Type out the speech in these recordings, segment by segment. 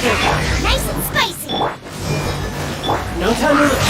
Nice and spicy. No time to look.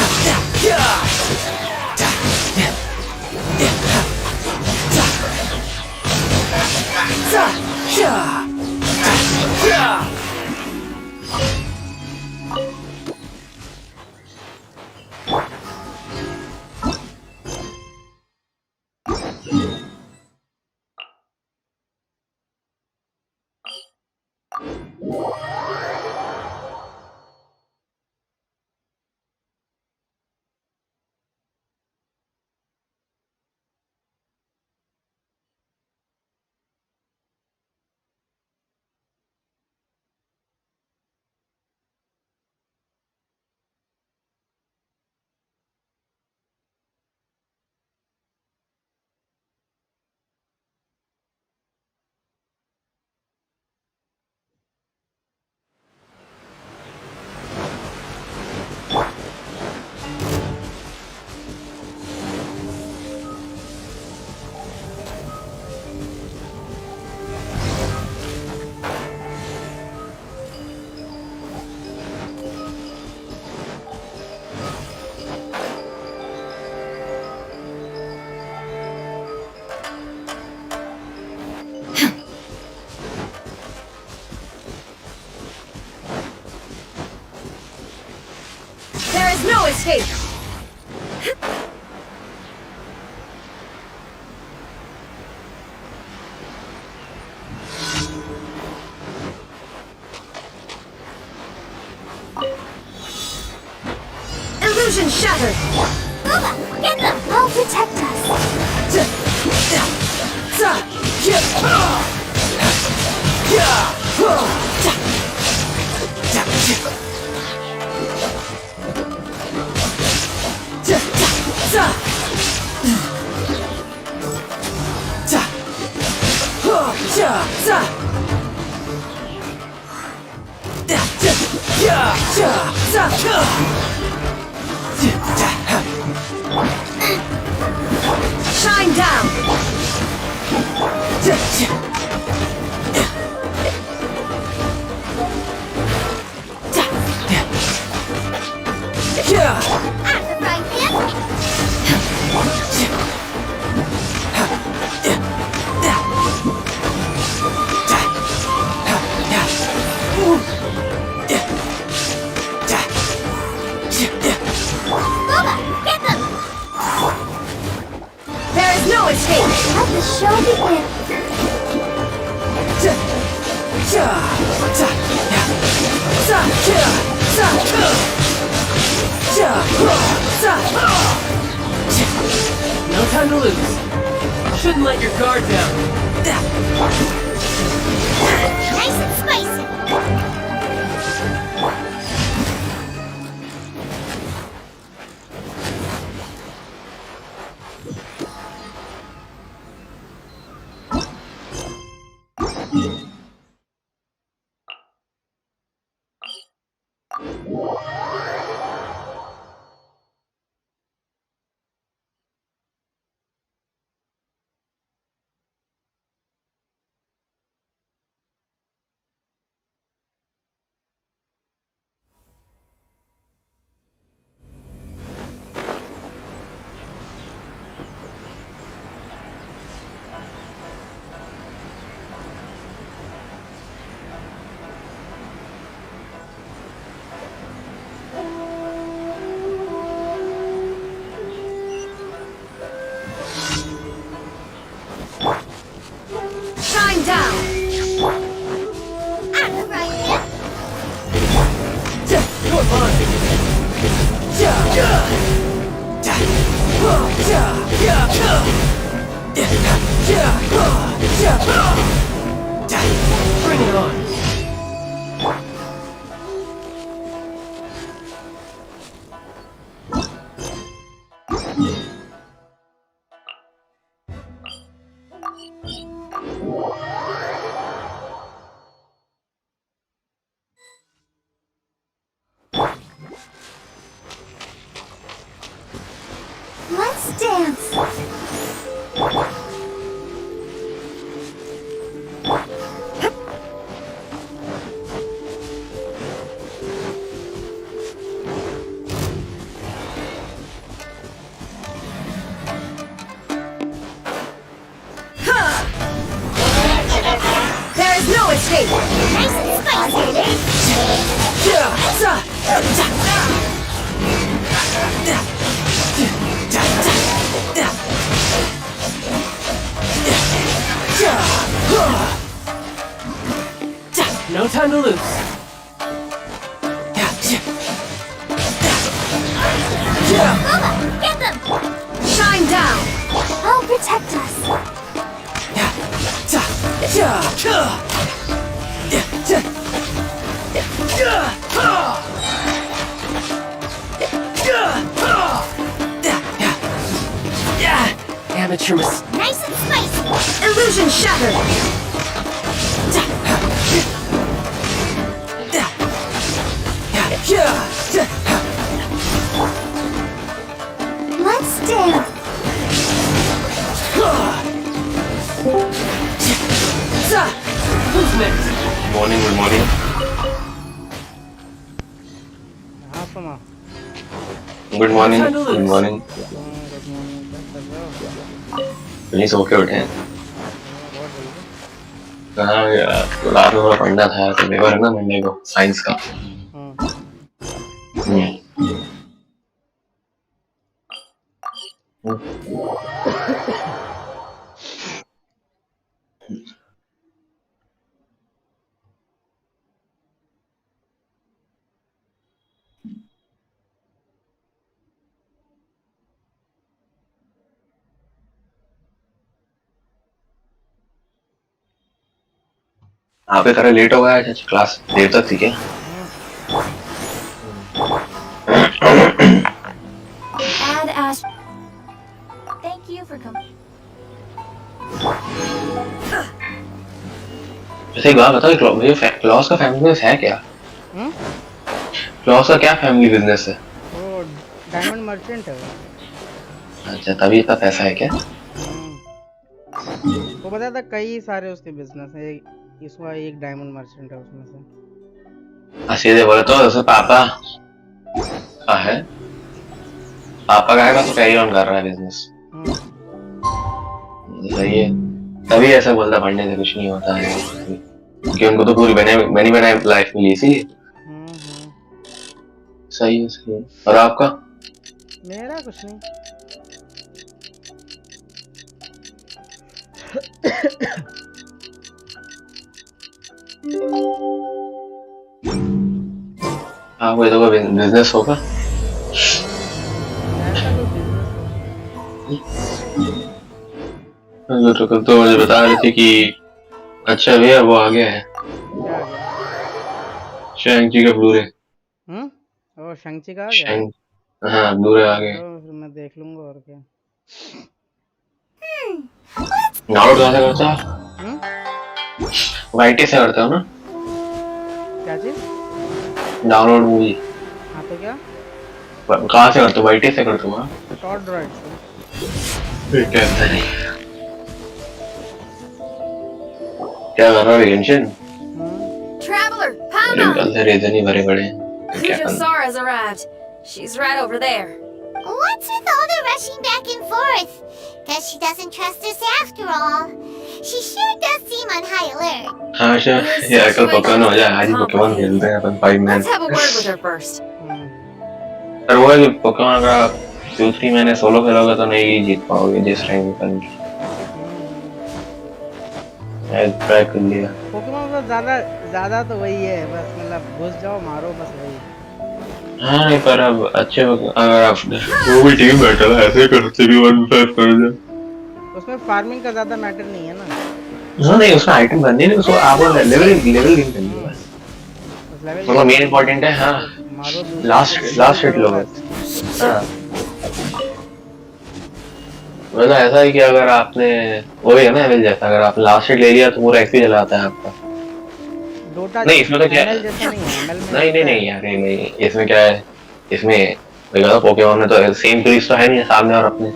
There is no escape. Illusion shattered. Booba, get them. I'll protect us. Shine down. At the right hand. Booba, get them. There is no escape. Let the show begin. No time to lose. Shouldn't let your guard down. Nice and spicy. Shine down. At the right hand. You're Bring it on. shape. Nice and spicy. No time to lose. Get them! Shine down! I'll protect us. Amateur miss. Nice and spicy. Illusion shattered. Let's dance. Who's next? Morning, good morning. हाँ सुना Good morning, good morning. नहीं सो के उठे हैं। कहाँ यार रात में थोड़ा पढ़ना था तो पेपर है ना मंडे को साइंस का। आप ही तरह लेट हो गया आज क्लास देर तक थी क्या? Add Ash. Thank you for coming. वैसे एक बात बताओ मुझे क्लॉस का फैमिली बिजनेस है क्या? क्लॉस का क्या फैमिली बिजनेस है? वो डायमंड मर्चेंट है वो। अच्छा तभी इतना पैसा है क्या? वो बताया था कई सारे उसके बिजनेस है, इसका एक डायमंड मर्चेंट है उसमें से। सीधे बोले तो जैसे पापा का है, पापा का है बस कैरी ऑन कर रहा है बिजनेस। सही है, तभी ऐसा बोलता पढ़ने से कुछ नहीं होता है क्योंकि उनको तो पूरी बनी बनाई लाइफ मिली इसीलिए। सही है सही है। और आपका? मेरा कुछ नहीं। हाँ कोई तो कोई बिजनेस होगा। तो कल तो मुझे बता रहे थे कि अच्छा भैया वो आ गया है शैंग-ची का ब्लूरे। ओ शैंग-ची का आ गया? हाँ ब्लूरे आ गया। तो फिर मैं देख लूंगा और क्या। डाउनलोड कहाँ से करते हो? वाईटी से करते हो ना? क्या चीज? Download movie. हाँ तो क्या? कहाँ से करते हो? वाईटी से करते हो ना? शॉर्ट ड्राइव से। ठीक है। क्या कर रहा है गेंशिन? Traveler, pound मेरे on! कल से रेजन ही भरे पड़े हैं। क्या करना? Sara's arrived. She's right over there. What's with all the rushing back and forth? Guess she doesn't trust us after all. She sure does seem on high alert. हाँ अच्छा ये कल पोकेमॉन हो जाए आज ही पोकेमॉन खेलते हैं अपन 5 minute. Let's have a word with her first. पर वो है कि पोकेमॉन का 2-3 महीने सोलो खेलोगे तो नहीं जीत पाओगे जिस टाइम पे ट्राई कर लिया। पोकेमॉन तो ज्यादा तो वही है बस, मतलब घुस जाओ मारो बस वही। हाँ नहीं पर अब अच्छे अगर आप वो भी टीम बैटल है ऐसे करते भी 1v5 कर दे। उसमें फार्मिंग का ज्यादा मैटर नहीं है ना। हाँ नहीं उसमें आइटम बननी नहीं उसको आप लेवल गेम करनी है बस। मतलब मेन इंपॉर्टेंट है। हाँ लास्ट हिट लोगे। हाँ मतलब ऐसा है कि अगर आपने वो है ना एमएल जैसा अगर आपने लास्ट हिट ले लिया तो पूरा एक्सपी चलाता है आपका। नहीं इसमें तो क्या नहीं यार नहीं इसमें क्या है इसमें देखा पोकेमॉन में तो सेम ट्रीज तो है नहीं सामने और अपने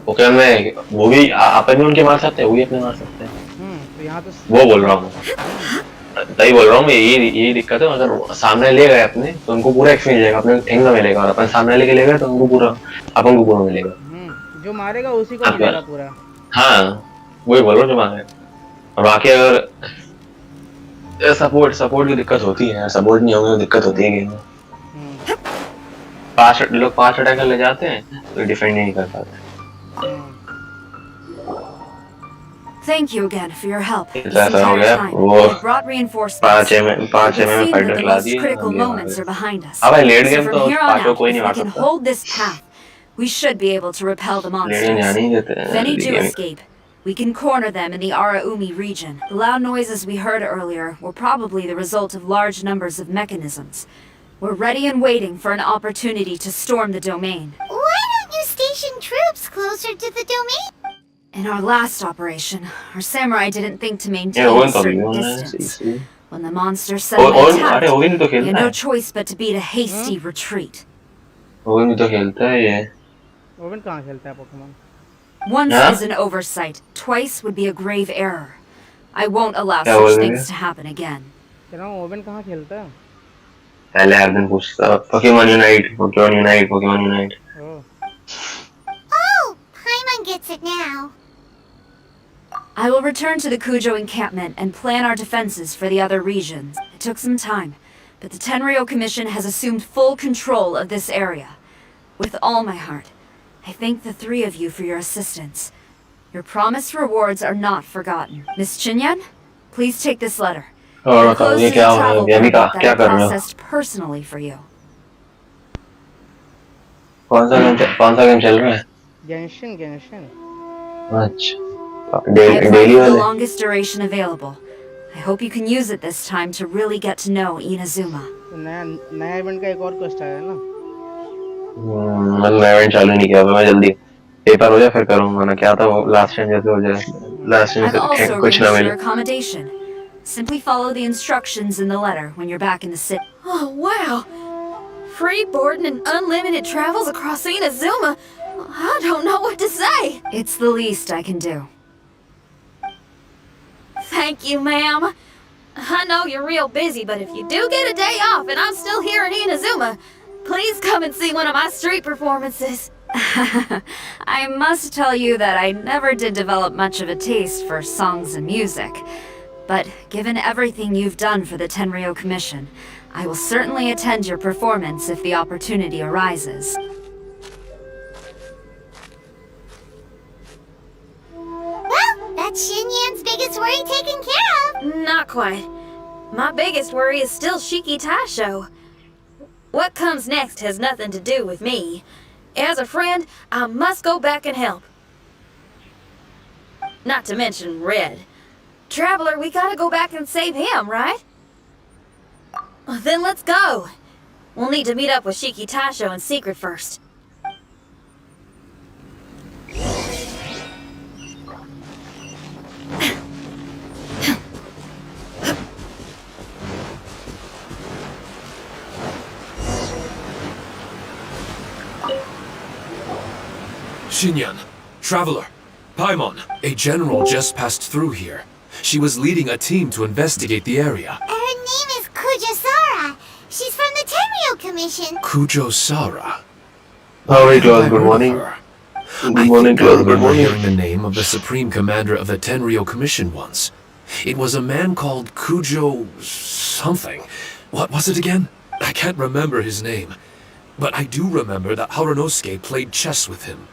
पोकेमॉन में वो भी अपन भी उनके मार सकते हैं वो भी अपने मार सकते हैं। तो यहाँ तो वो बोल रहा हूँ तभी बोल रहा हूँ मैं यही दिक्कत है अगर सामने ले गए अपने तो उनको पूरा एक्सपी मिलेगा अपने ठेंगा मिलेगा और अपन सामने लेके ले गए तो उनको पूरा अपन को पूरा मिलेगा। जो मारेगा उसी को मिलेगा पूरा। हाँ वही बोल रहा हूँ जो मारेगा और बाकी अगर सपोर्ट की दिक्कत होती है, सपोर्ट नहीं होंगे तो दिक्कत होती है गेम में। 5 अटैकर ले जाते हैं तो डिफेंड नहीं कर पाते। Thank you again for your help. This ऐसा हो entire गया time, वो you brought reinforcements. 5 It would में seem फाइटर that the खिला most दिए। critical अब ये moments are behind us. अब भाई लेट So गेम from तो here on 5 को out, कोई if नहीं we मार can सकता। hold this path, we should be able to repel the लेने जाने ही monsters. देते हैं If any do game. escape, we can corner them in the Araumi region. The loud noises we heard earlier were probably the result of large numbers of mechanisms. We're ready and waiting for an opportunity to storm the domain. Why don't you station troops closer to the domain? In our last operation, our samurai didn't think to ये maintain oven a तो certain भी distance. है। When the monsters suddenly attacked, oven तो we had खेलता no है। choice but to beat a hasty retreat. Oven भी तो खेलता है ये। ओवन कहाँ खेलता है Pokemon? Once Huh? is an oversight, twice would be a grave error. I won't allow क्या such बोल रही things है? to happen again. कह रहा हूँ ओवन कहाँ खेलता है? पहले हर दिन पूछता Pokemon unite, Pokemon unite, Pokemon unite. Oh, Paimon gets it now. I will return to the Kujo encampment and plan our defenses for the other regions. It took some time, but the Tenryo Commission has assumed full control of this area. With all my heart, I thank the three of you for your assistance. Your promised rewards are not forgotten. Miss Chinyan, please take this letter. और बताओ Enclosed ये is क्या a हो रहा है? travel ये अभी permit that क्या I कर रहे हो? processed personally for you. कौन सा गेम चल रहा है? गेंशिन। अच्छा I applied daily for the वाले। longest duration available. I hope you can use it this time to really get to know Inazuma. तो नया इवेंट का एक और क्वेस्ट आया है ना? मैं इवेंट चालू नहीं किया, मैं जल्दी पेपर हो जाए फिर करूंगा ना। क्या था वो लास्ट टाइम जैसे हो जाए, लास्ट टाइम I've also से कुछ ना arranged मिले। your accommodation. Simply follow the instructions in the letter when you're back in the city. Oh, wow. Free boarding and unlimited travels across Inazuma. I don't know what to say. It's the least I can do. Thank you, ma'am. I know you're real busy, but if you do get a day off and I'm still here in Inazuma, please come and see one of my street performances. I must tell you that I never did develop much of a taste for songs and music. But given everything you've done for the Tenryo Commission, I will certainly attend your performance if the opportunity arises. Well, that's Xinyan's biggest worry taken care of. Not quite. My biggest worry is still Shiki Taisho. What comes next has nothing to do with me. As a friend, I must go back and help. Not to mention Red. Traveler, we gotta go back and save him, right? Then let's go. We'll need to meet up with Shiki Taisho in secret first. Xinyan, Traveler, Paimon, a general just passed through here. She was leading a team to investigate the area. Her name is Kujasara. She's from the Tenryo Commission. Kujo Sara. हाँ भाई Have I class good heard of morning. her? Good I morning think I class good remember hearing morning. the name of the supreme commander of the Tenryo Commission once. It was a man called Kujo something. What was it again? I can't remember his name. But I do remember that Harunosuke played chess with him.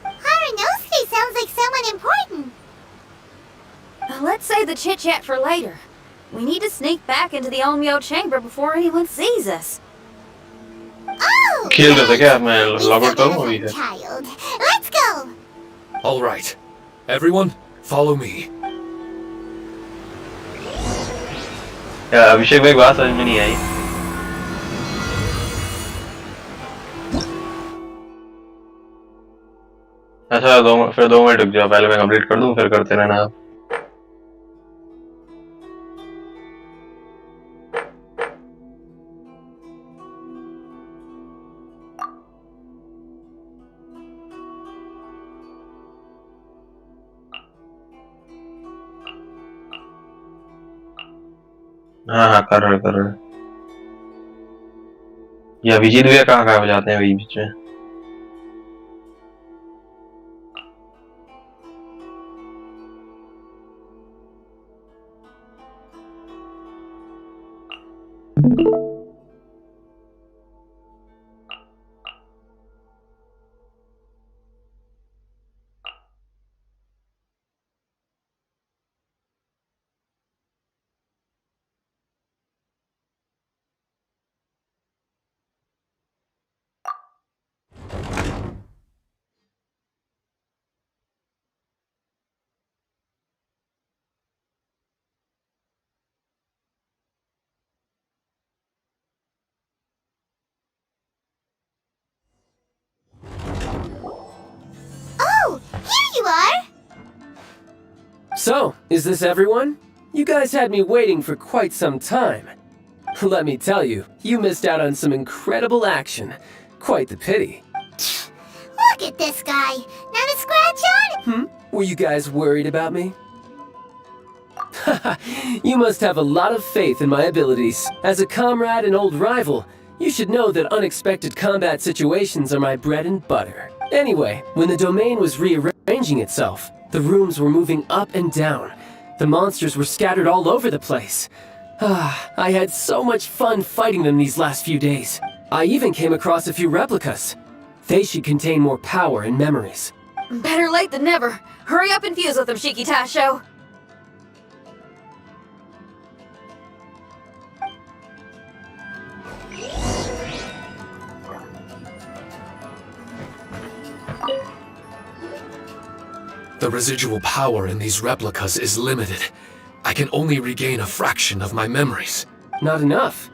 Harunosuke sounds like someone important. Let's save the chit-chat for later. We need to sneak back into the Onmyo chamber before anyone sees us. Oh! खेल रहे थे क्या? मैं We log out said करूँ अभी as a से? child. Let's go. All right. Everyone, follow me. यार अभिषेक भाई बात समझ में नहीं आई। अच्छा फिर 2 मिनट रुक जाओ, पहले मैं कंप्लीट कर दूं फिर करते रहना आप। हाँ कर रहे। ये अभिजीत भैया कहाँ हो जाते हैं बीच बीच में? Oh, here you are! So, is this everyone? You guys had me waiting for quite some time. Let me tell you, you missed out on some incredible action. Quite the pity. Look at this guy. Not a scratch on? Were you guys worried about me? You must have a lot of faith in my abilities. As a comrade and old rival, you should know that unexpected combat situations are my bread and butter. Anyway, when the domain was rearranging itself, the rooms were moving up and down. The monsters were scattered all over the place. I had so much fun fighting them these last few days. I even came across a few replicas. They should contain more power and memories. Better late than never. Hurry up and fuse with them, Shiki Taisho. The residual power in these replicas is limited. I can only regain a fraction of my memories. Not enough.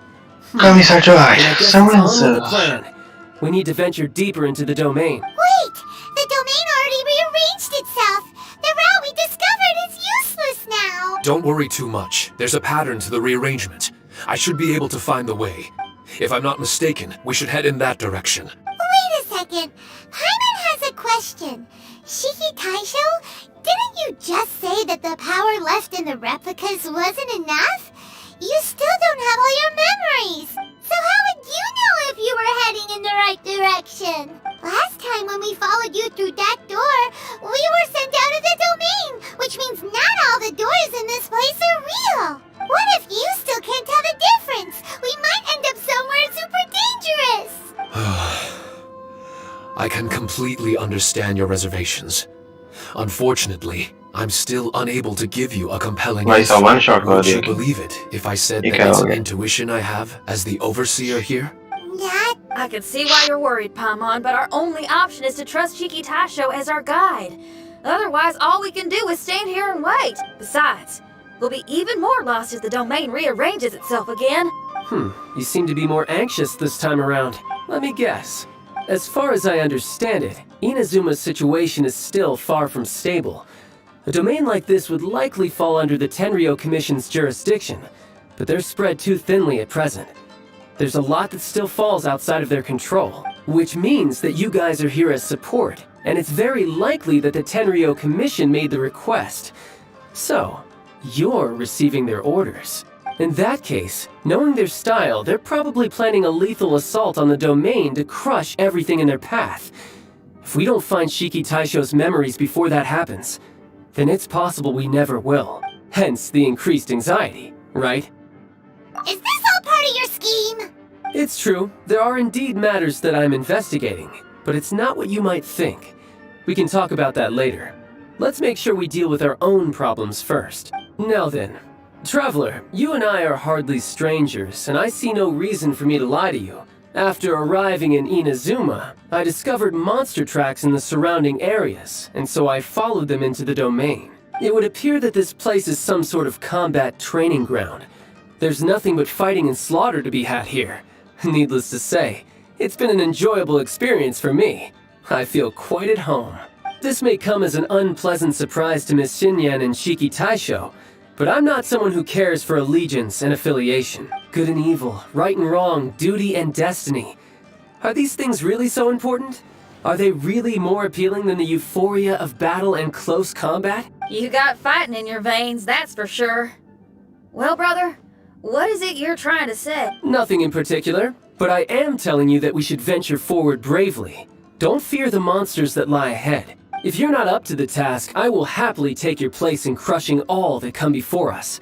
Commissar Then I Josh, guess someone it's on with the else. plan. We need to venture deeper into the domain. Wait! The domain already rearranged itself! The route we discovered is useless now! Don't worry too much. There's a pattern to the rearrangement. I should be able to find the way. If I'm not mistaken, we should head in that direction. Wait a second. Paimon has a question. Shiki Taisho, didn't you just say that the power left in the replicas wasn't enough? You still don't have all your memories. So how would you know if you were heading in the right direction? Last time when we followed you through that door, we were sent out of the domain, which means not all the doors in this place are real. What if you still can't tell the difference? We might end up somewhere super dangerous. I can completely understand your reservations. Unfortunately, I'm still unable to give you a compelling भाई answer. साहब, one shot कर Would you दिया। believe it if I said ये that क्या it's हो an गया? intuition I have as the overseer here? That I can see why you're worried, Paimon, but our only option is to trust Shiki Taisho as our guide. Otherwise, all we can do is stand here and wait. Besides, we'll be even more lost if the domain rearranges itself again. You seem to be more anxious this time around. Let me guess. As far as I understand it, Inazuma's situation is still far from stable. A domain like this would likely fall under the Tenryou Commission's jurisdiction, but they're spread too thinly at present. There's a lot that still falls outside of their control, which means that you guys are here as support, and it's very likely that the Tenryou Commission made the request. So, you're receiving their orders. In that case, knowing their style, they're probably planning a lethal assault on the domain to crush everything in their path. If we don't find Shiki Taisho's memories before that happens, then it's possible we never will. Hence the increased anxiety, right? is this all part of your scheme? It's true, there are indeed matters that I'm investigating, but it's not what you might think. We can talk about that later. Let's make sure we deal with our own problems first. Now then, Traveler, you and I are hardly strangers, and I see no reason for me to lie to you. After arriving in Inazuma, I discovered monster tracks in the surrounding areas, and so I followed them into the domain. It would appear that this place is some sort of combat training ground. There's nothing but fighting and slaughter to be had here. Needless to say, it's been an enjoyable experience for me. I feel quite at home. This may come as an unpleasant surprise to Miss Xinyan and Shiki Taisho, but I'm not someone who cares for allegiance and affiliation. Good and evil, right and wrong, duty and destiny. Are these things really so important? Are they really more appealing than the euphoria of battle and close combat? You got fighting in your veins, that's for sure. Well, brother, what is it you're trying to say? Nothing in particular, but I am telling you that we should venture forward bravely. Don't fear the monsters that lie ahead. If you're not up to the task, I will happily take your place in crushing all that come before us.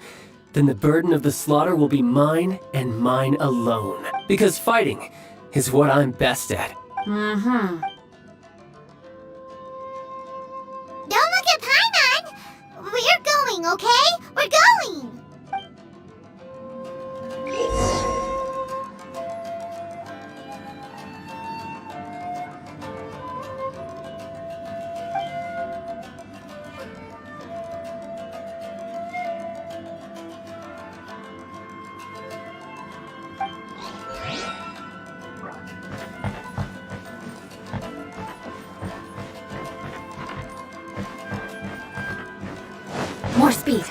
then the burden of the slaughter will be mine and mine alone. Because fighting is what I'm best at. Don't look at Paimon! We're going, okay? We're going! More speed.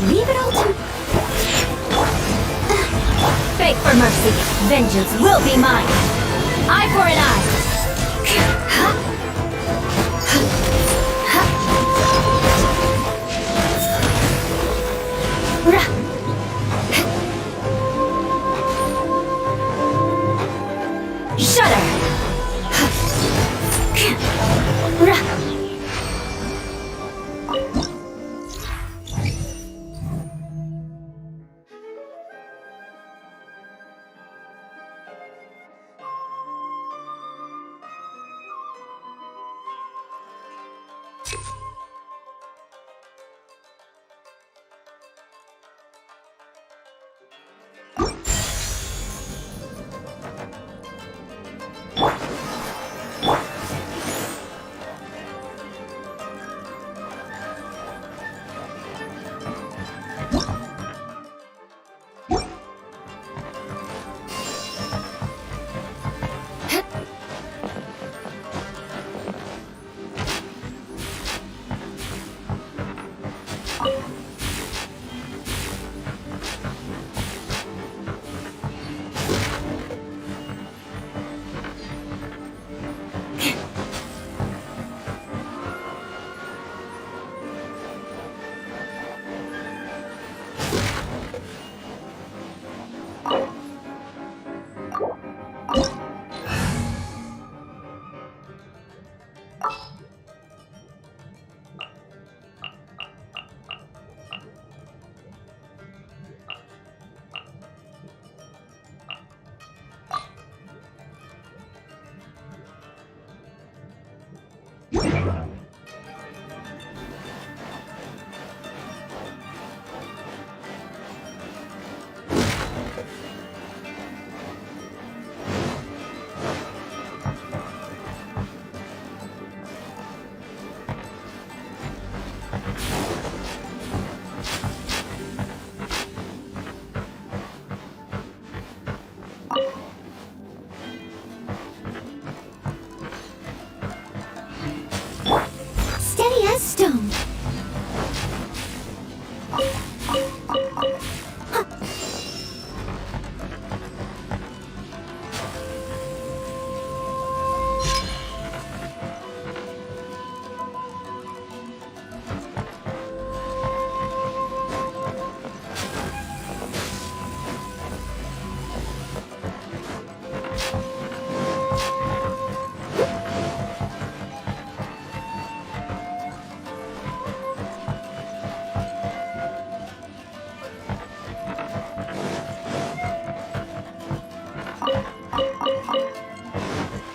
Leave it all to... Beg for mercy. Vengeance will be mine. Eye for an eye. Shudder. Steady as stone.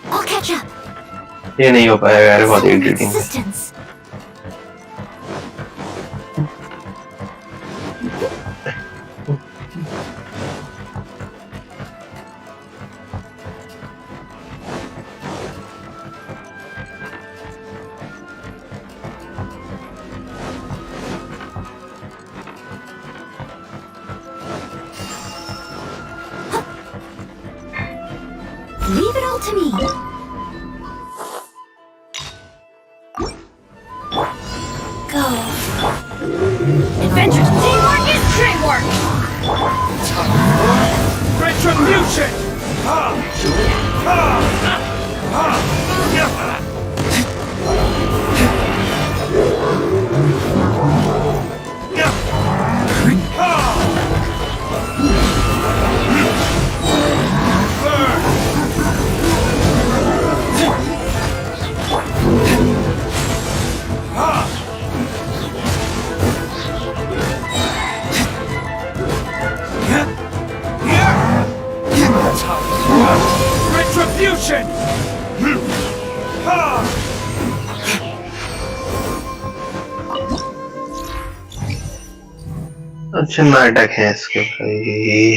I'll catch up. ये नहीं हो पाएगा यार, बहुत irritating है। Assistance. all to me. Go. Adventures teamwork is dreamwork! Retribution! Retribution! अच्छा नाटक है इसके भाई।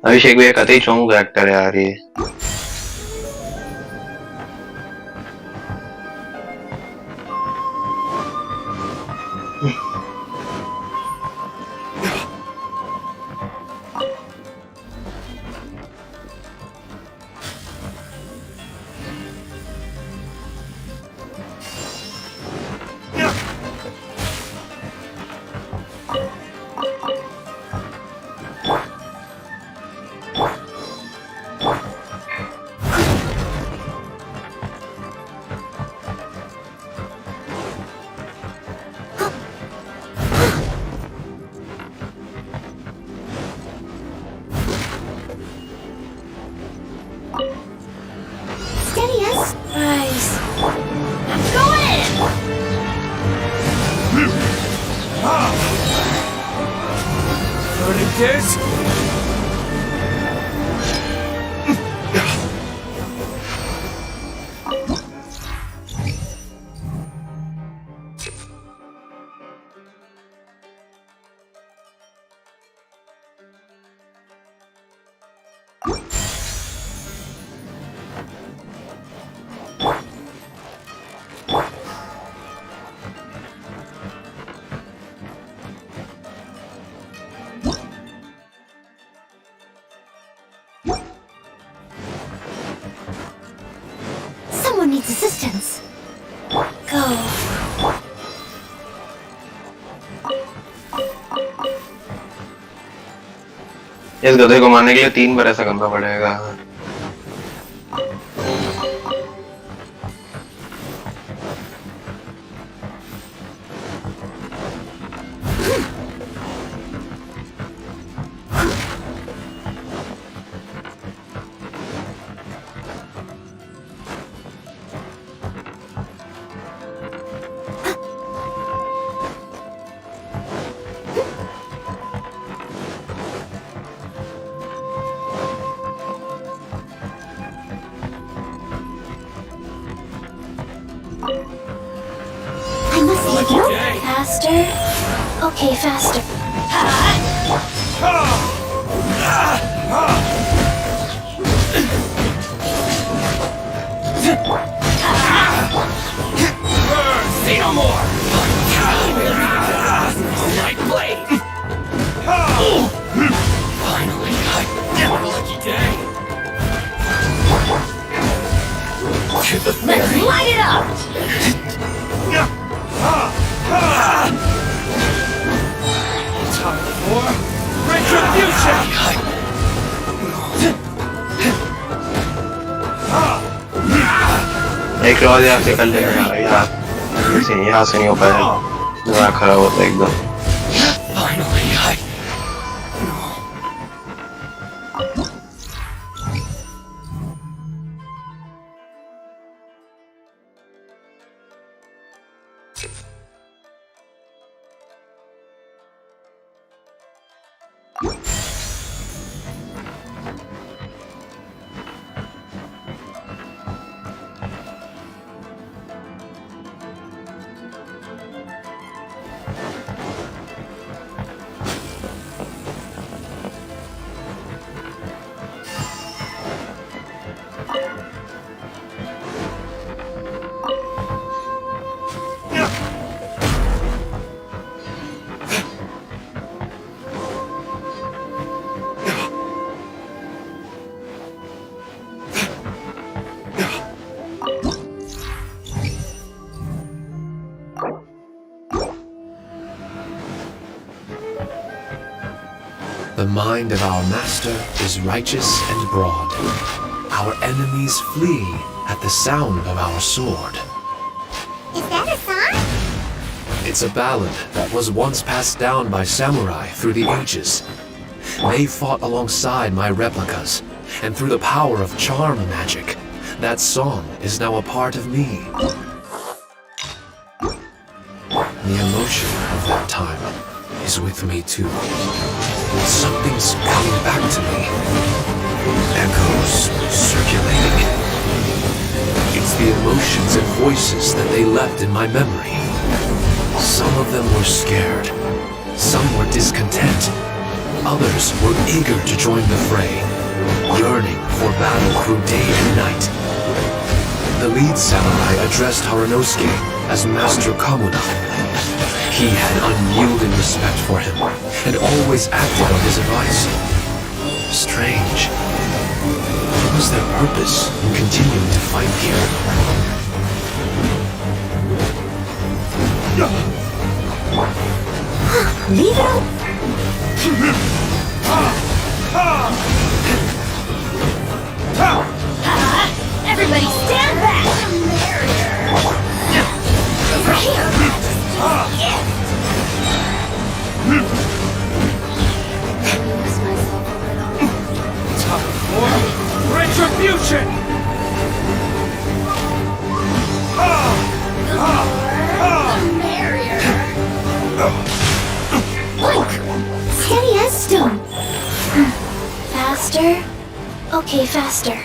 अभिषेक भैया कतई चौंक एक्टर है यार ये। Steady us. Nice. Let's go in! Burning disc? Someone needs assistance. Go. इस गधे को मारने के लिए 3 बार ऐसा करना पड़ेगा। I must leave you. Faster. Okay, faster. Say no more! Light blade! Finally, what a lucky day! Let's light it up! Time for retribution! एक और यहाँ से कर लेगा यार। यहाँ से नहीं हो पाएगा। दिमाग खराब होता है एकदम। Finally, The mind of our master is righteous and broad. Our enemies flee at the sound of our sword. Is that a song? It's a ballad that was once passed down by samurai through the ages. They fought alongside my replicas, and through the power of charm magic, that song is now a part of me. The emotion of that time is with me too. Something's coming back to me. Echoes circulating. It's the emotions and voices that they left in my memory. Some of them were scared. Some were discontent. Others were eager to join the fray, yearning for battle through day and night. The lead samurai addressed Haranosuke as Master Kamuna. He had unyielding respect for him, and always acted on his advice. Strange. What was their purpose in continuing to fight here? Leave it alone. Everybody stand back! Over here. Retribution! Steady as stone. Faster. Okay, faster.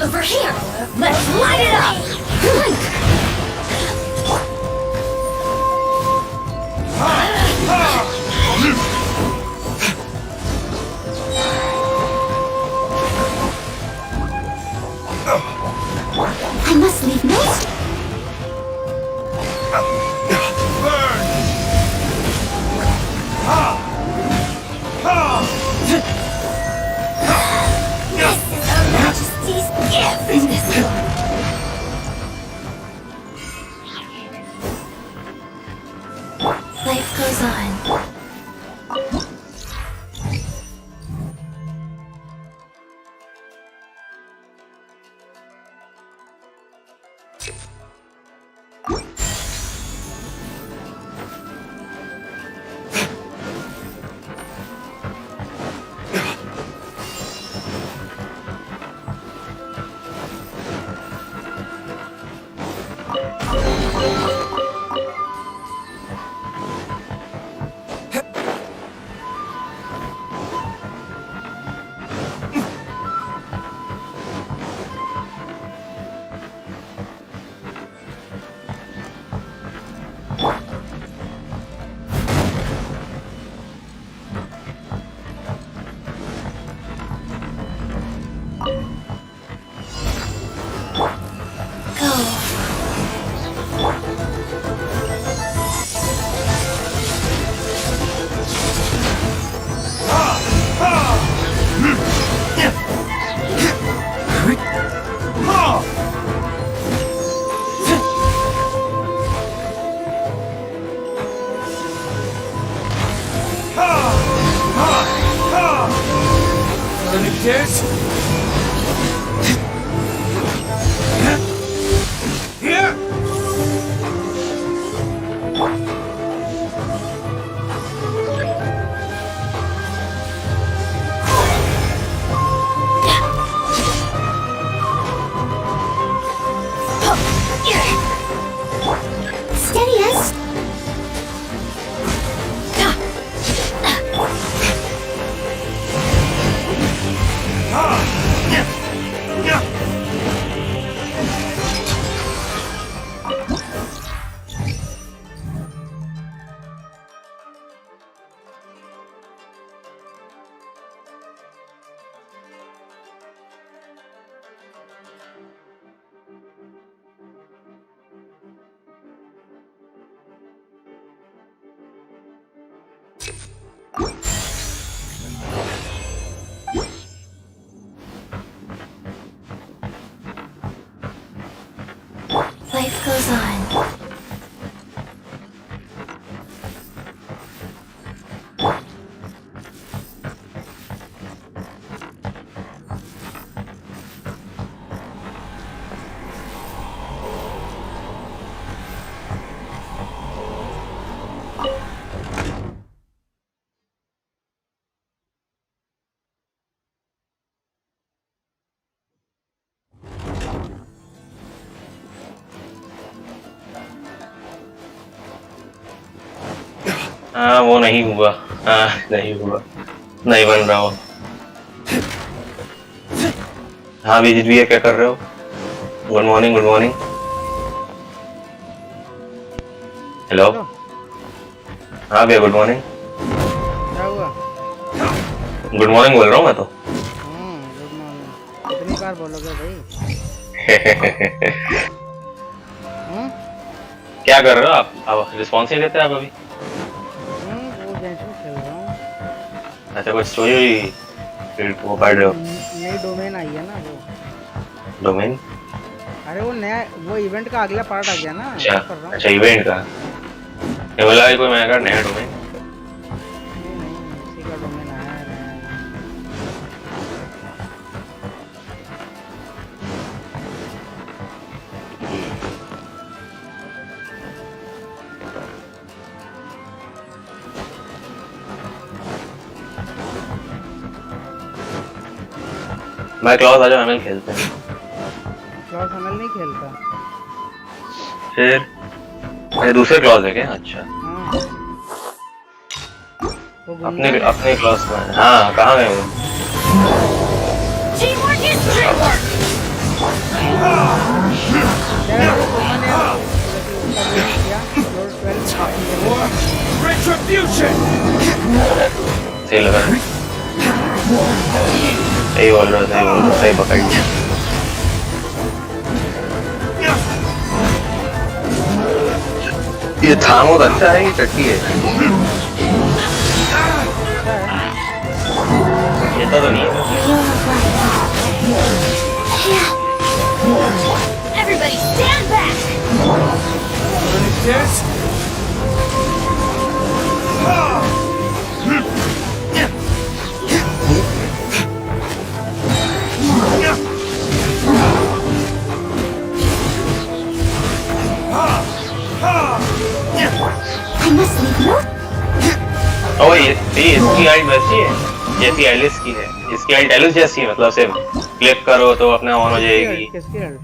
Over here! Let's light it up! I must leave no stone. This is Her Majesty's gift. Life goes on. This? Here? Steady as. Ah! goes on. हाँ वो नहीं हुआ, हाँ नहीं हुआ, नहीं बन रहा हो। हाँ विजिट भी है, क्या कर रहे हो? Good morning, good morning. Hello. हाँ भैया गुड मॉर्निंग। क्या हुआ? गुड मॉर्निंग बोल रहा हूँ मैं तो। Good morning. कितनी बार बोलोगे भाई? क्या कर रहे हो आप? रिस्पॉन्स नहीं देते आप अभी? वो जेंशन खेल रहा हूँ। अच्छा कोई स्टोरी वो पढ़ रहे हो? नई डोमेन आई है ना वो। डोमेन? अरे वो नया, वो इवेंट का अगला पार्ट आ गया ना। अच्छा कर रहा हूँ। अच्छा इवेंट का। ये बोला कोई मैं अगर नया डोमेन। नहीं उसी का डोमेन आया है नया। मैं क्लॉज आ जाओ, एमएल खेलते हैं। क्लॉस एमएल नहीं खेलता। फिर ये दूसरे क्लॉज है क्या? अच्छा हाँ वो अपने अपने क्लॉज में है। हाँ कहाँ गए वो? Teamwork is teamwork. सही लगा, सही बोल रहा, सही बोल रहा, सही पकड़ लिया। ये थामो अच्छा है कि टट्टी है? ये तो नहीं है। Everybody stand back. I must leave no. ओ ये इसकी आइट वैसी है जैसी एलिस की है। इसकी आइट एलिस जैसी है, मतलब सिर्फ क्लिक करो तो अपने ऑन हो जाएगी। किसकी अल्ट?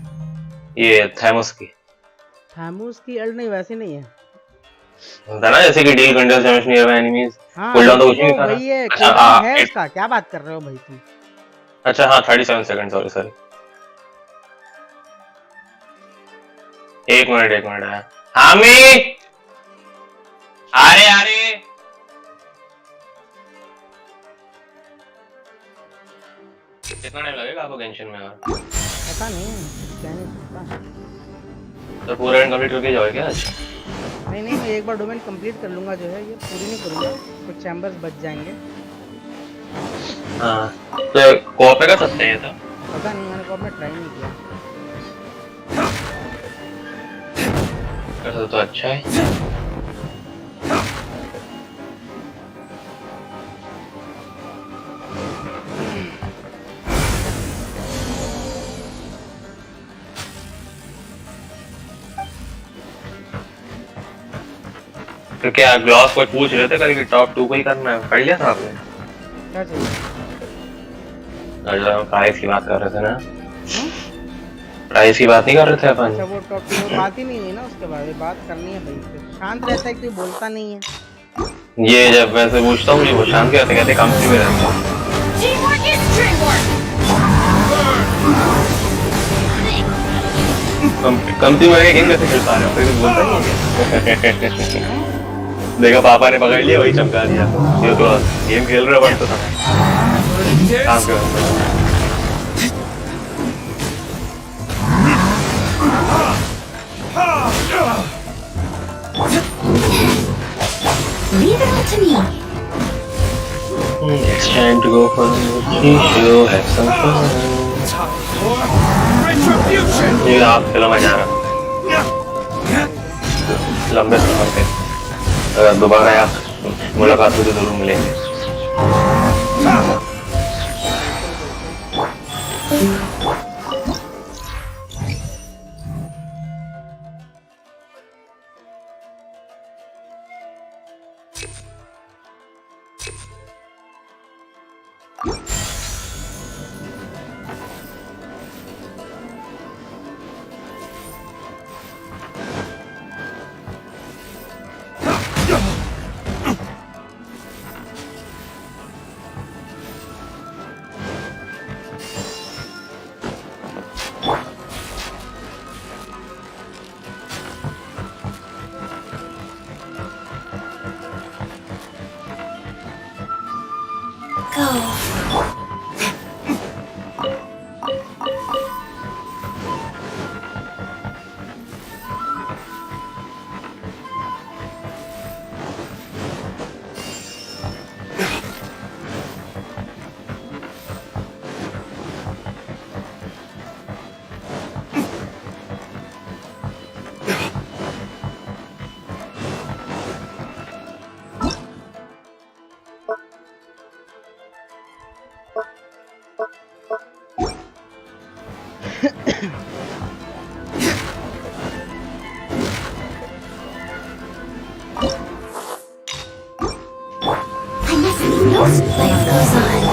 ये थैमोस की। थैमोस की अल्ट नहीं, वैसी नहीं है। होता ना जैसे कि deal control damage near by enemies. हाँ कूलडाउन तो कुछ नहीं कर वही है, अच्छा कूलडाउन है उसका। क्या बात कर रहे हो भाई तुम? अच्छा हाँ 37 सेकंड, सॉरी सॉरी। एक मिनट है। हामी अरे कितना टाइम लगेगा आपको गेंशिन में? और पता नहीं, क्या नहीं सकता। तो पूरा एंड कंप्लीट करके जाओगे क्या आज? नहीं मैं एक बार डोमेन कंप्लीट कर लूंगा, जो है ये पूरी नहीं करूंगा, कुछ चैम्बर्स बच जाएंगे। हाँ तो कोऑप पे कर सकते हैं ये तो? पता नहीं, मैंने कोऑप में ट्राई नहीं किया। कर सकते तो अच्छा है। तो क्या ग्लॉस कोई पूछ रहे थे कल कि टॉप 2 को ही करना है? कर लिया था आपने? क्या चाहिए? अच्छा प्राइस की बात कर रहे थे ना? प्राइस की बात नहीं कर रहे थे अपन? अच्छा वो टॉप 2 बात ही नहीं हुई ना उसके बाद। बात करनी है भाई, शांत रहता है, कोई बोलता नहीं है। ये जब मैं से पूछता हूँ वो शांत कहते कंपनी में रहता हूँ। Teamwork is teamwork. कंपनी में गेम कैसे खेल पा रहे हो? कोई बोलता नहीं है। देखा पापा ने पकड़ लिया, वही चमका दिया। ये तो गेम खेल रहा बनता था। काम कर। Leave it all to me. It's time to go for the show, have some fun. ये आप चलो मैं जा रहा हूँ। लंबे सफर पे अगर दोबारा आप मुलाकात हो तो जरूर मिलेंगे। Life goes on.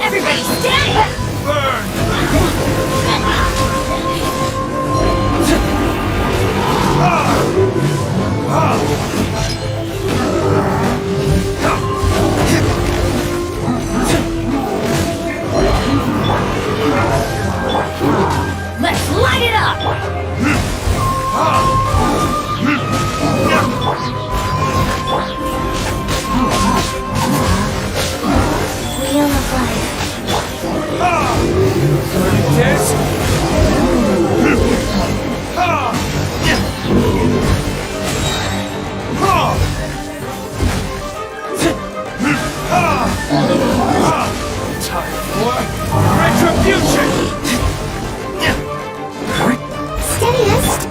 Everybody stand back! Let's light it up! Wheel of life. Steadiest.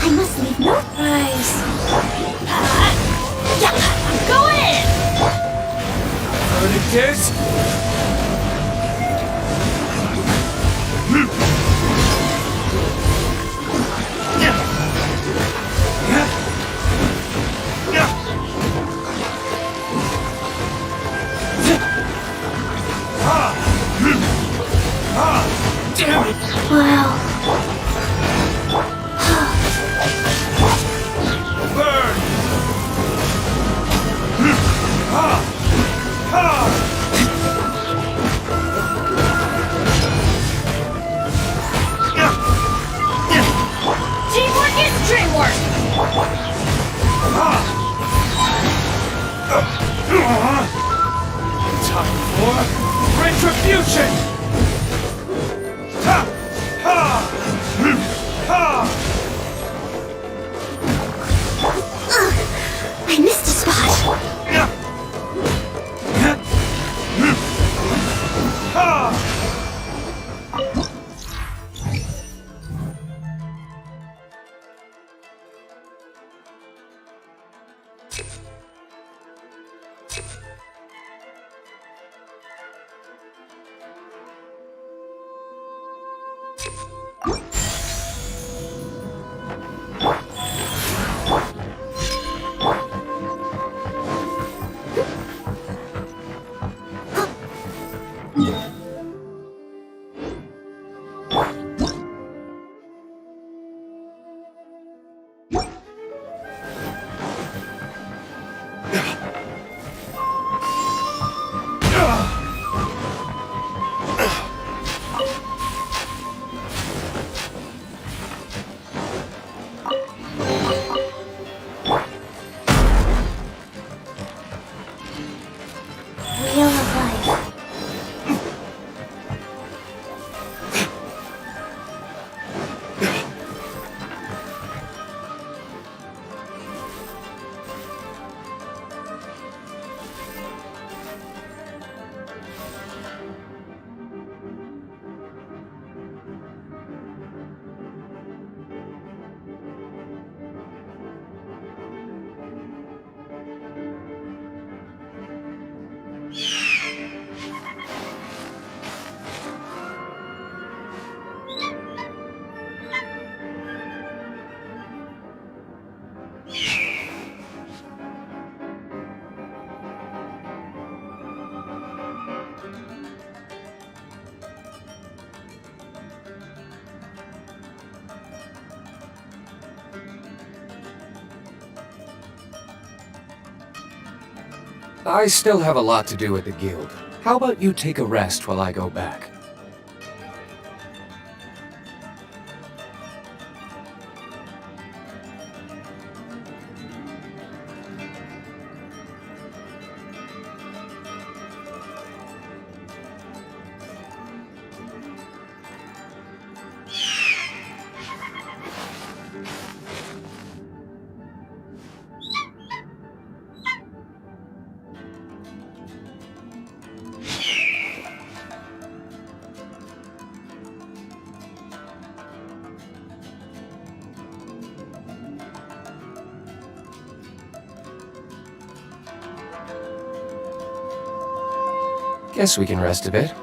I must leave no prize. Go in! Wow. Time for retribution! Ha! Ha! Ha! I missed a spot. Wheel of life. I still have a lot to do at the guild. How about you take a rest while I go back? Guess we can rest a bit.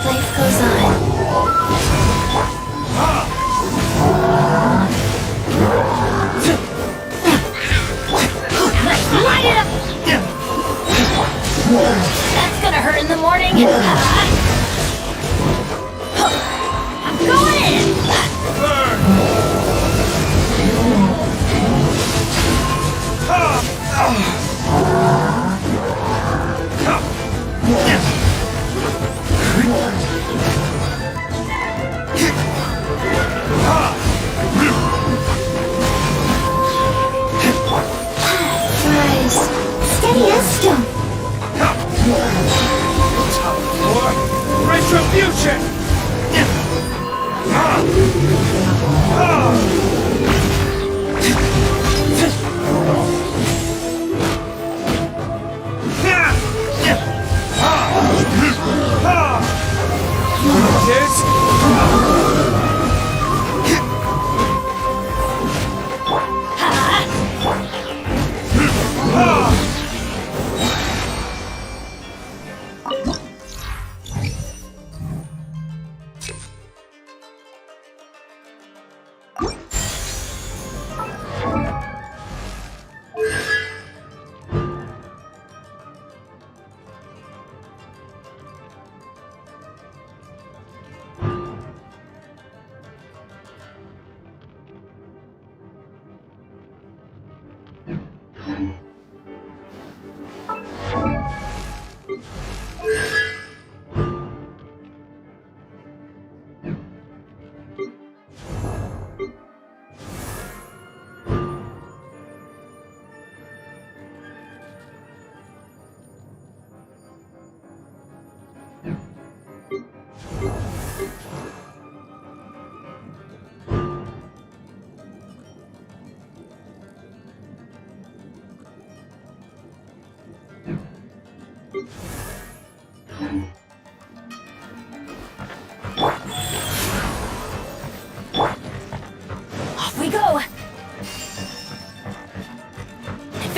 Life goes on. Light it up! That's gonna hurt in the morning. I'm going in! Rise. Steady as stone. Time for retribution!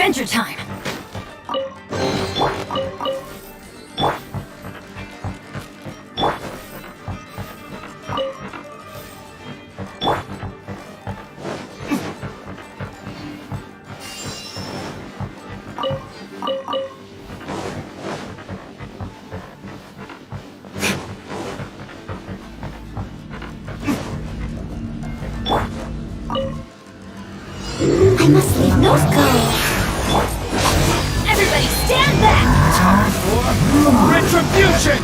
Adventure time! I must leave no go. Everybody stand back! Retribution!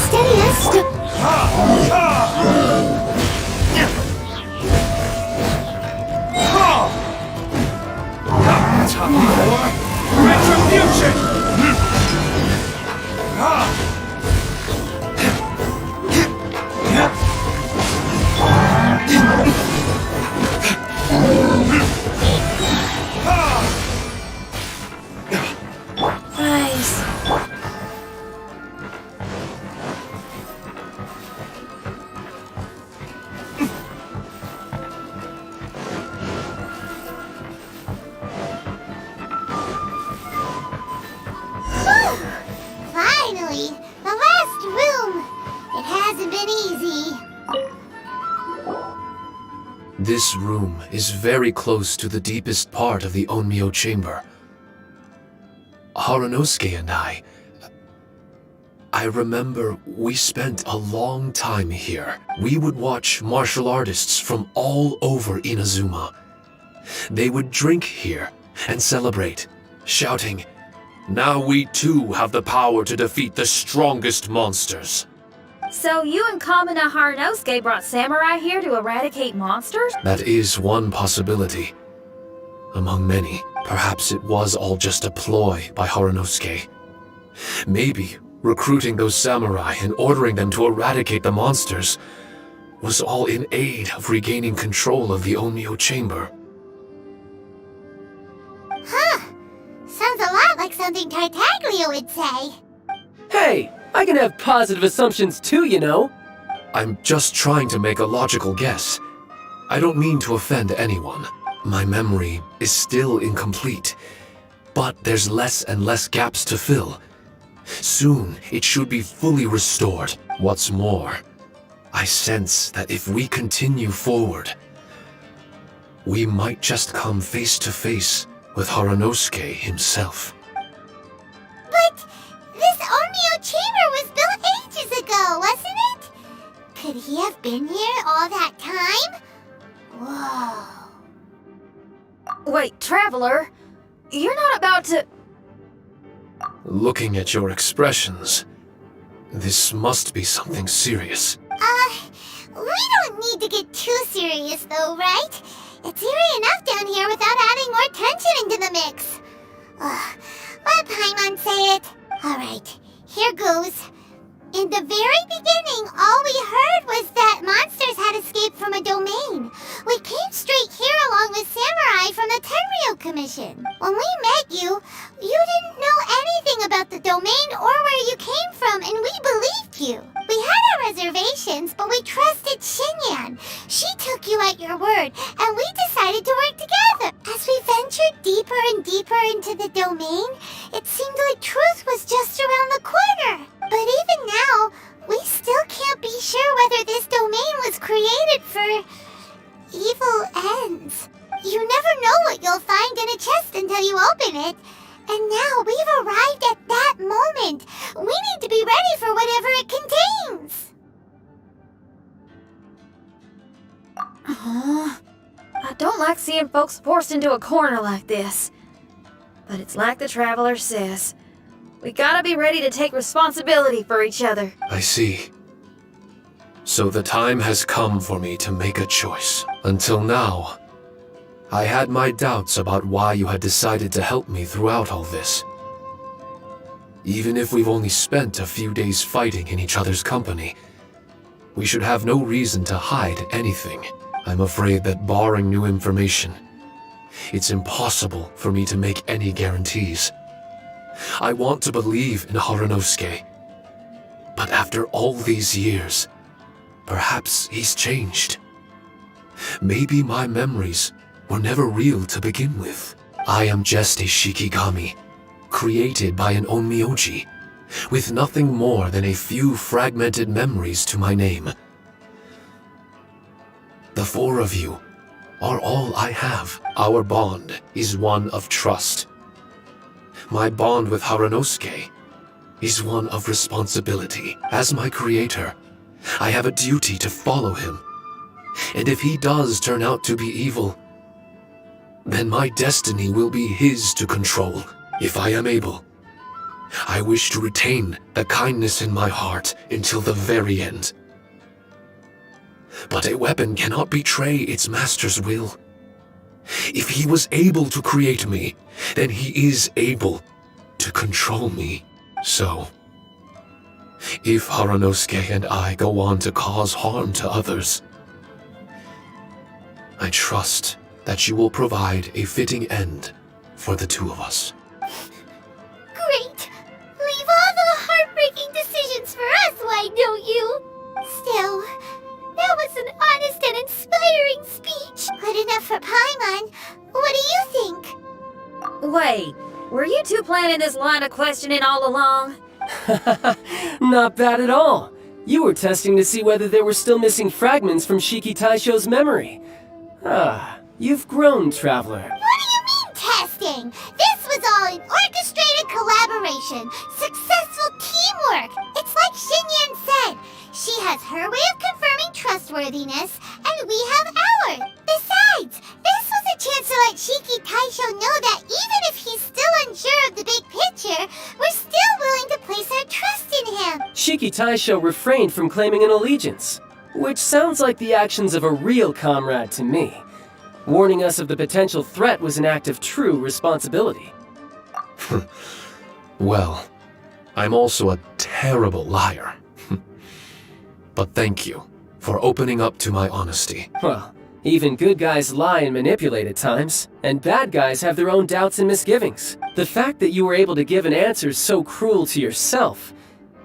Steady as Retribution! Nice. Finally, the last room. It hasn't been easy. This room is very close to the deepest part of the Onmyo chamber. Harunosuke and I remember we spent a long time here. We would watch martial artists from all over Inazuma. They would drink here and celebrate, shouting, "Now we too have the power to defeat the strongest monsters." So you and Kamina Harunosuke brought samurai here to eradicate monsters? That is one possibility. Among many, perhaps it was all just a ploy by Harunosuke. Maybe recruiting those samurai and ordering them to eradicate the monsters was all in aid of regaining control of the Onmyo chamber. Huh. Sounds a lot like something Tartaglia would say. Hey, I can have positive assumptions too, you know. I'm just trying to make a logical guess. I don't mean to offend anyone. My memory is still incomplete, but there's less and less gaps to fill. Soon, it should be fully restored. What's more, I sense that if we continue forward, we might just come face to face with Harunosuke himself. But this Onmyo chamber was built ages ago, wasn't it? Could he have been here all that time? Whoa. Wait, Traveler, you're not about to... Looking at your expressions, this must be something serious. We don't need to get too serious though, right? It's eerie enough down here without adding more tension into the mix. Let Paimon say it. Alright, here goes. In the very beginning, all we heard was that monsters had escaped from a domain. We came straight here along with samurai from the Tenryou Commission. When we met you, you didn't know anything about the domain or where you came from, and we believed you. We had our reservations, but we trusted Shinyan. She took you at your word, and we decided to work together. As we ventured deeper and deeper into the domain, it seemed like truth was just around the corner. But even now, we still can't be sure whether this domain was created for evil ends. You never know what you'll find in a chest until you open it. And now we've arrived at that moment. We need to be ready for whatever it contains. I don't like seeing folks forced into a corner like this. But it's like the Traveler says. We gotta be ready to take responsibility for each other. I see. So the time has come for me to make a choice. Until now, I had my doubts about why you had decided to help me throughout all this. Even if we've only spent a few days fighting in each other's company, We should have no reason to hide anything. I'm afraid that barring new information, it's impossible for me to make any guarantees. I want to believe in Haranosuke, but after all these years, perhaps he's changed. Maybe my memories were never real to begin with. I am just a Shikigami, created by an onmyoji, with nothing more than a few fragmented memories to my name. The four of you are all I have. Our bond is one of trust. My bond with Haranosuke is one of responsibility. As my creator, I have a duty to follow him. And if he does turn out to be evil, then my destiny will be his to control. If I am able, I wish to retain the kindness in my heart until the very end. But a weapon cannot betray its master's will. If he was able to create me, then he is able to control me. So, if Haranosuke and I go on to cause harm to others, I trust that you will provide a fitting end for the two of us. Great! Leave all the heartbreaking decisions for us, why don't you? Still, that was an honest and inspiring speech. Good enough for Paimon. What do you think? Wait, were you two planning this line of questioning all along? Not bad at all. You were testing to see whether there were still missing fragments from Shiki Taisho's memory. Ah, you've grown, Traveler. What do you mean, testing? This was all an orchestrated collaboration. Successful teamwork. It's like Xinyan said. She has her way of confirming trustworthiness, and we have ours. Besides, this was a chance to let Shiki Taisho know that even if he's still unsure of the big picture, we're still willing to place our trust in him. Shiki Taisho refrained from claiming an allegiance, which sounds like the actions of a real comrade to me. Warning us of the potential threat was an act of true responsibility. Well, I'm also a terrible liar. But thank you for opening up to my honesty. Well, even good guys lie and manipulate at times, and bad guys have their own doubts and misgivings. The fact that you were able to give an answer so cruel to yourself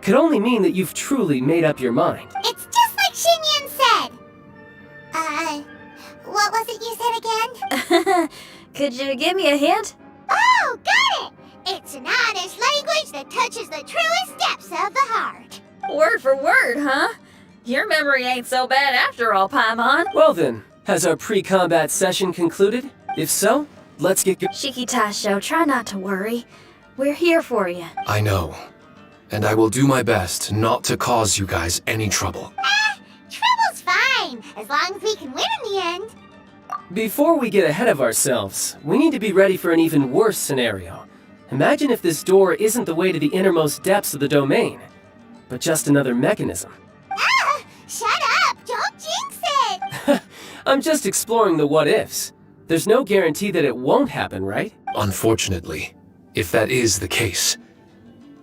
could only mean that you've truly made up your mind. It's just like Xinyan said. What was it you said again? Could you give me a hint? Oh, got it! It's an honest language that touches the truest depths of the heart. Word for word, huh? Your memory ain't so bad after all, Paimon. Well then, has our pre-combat session concluded? If so, let's get Shiki Taisho, try not to worry. We're here for you. I know. And I will do my best not to cause you guys any trouble. Trouble's fine, as long as we can win in the end. Before we get ahead of ourselves, we need to be ready for an even worse scenario. Imagine if this door isn't the way to the innermost depths of the domain, but just another mechanism. Shut up! Don't jinx it! I'm just exploring the what-ifs. There's no guarantee that it won't happen, right? Unfortunately, if that is the case,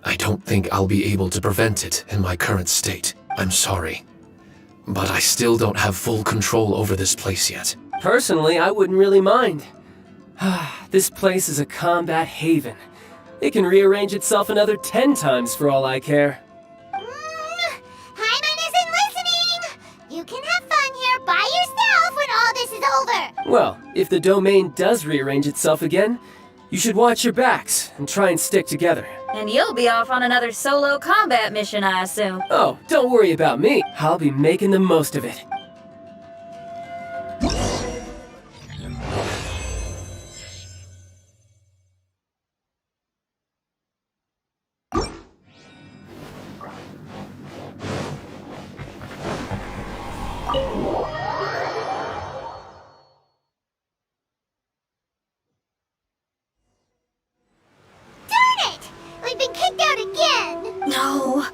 I don't think I'll be able to prevent it in my current state. I'm sorry, but I still don't have full control over this place yet. Personally, I wouldn't really mind. This place is a combat haven. It can rearrange itself another 10 times for all I care. Hyman isn't listening! You can have fun here by yourself when all this is over! Well, if the domain does rearrange itself again, you should watch your backs and try and stick together. And you'll be off on another solo combat mission, I assume. Oh, don't worry about me. I'll be making the most of it. No,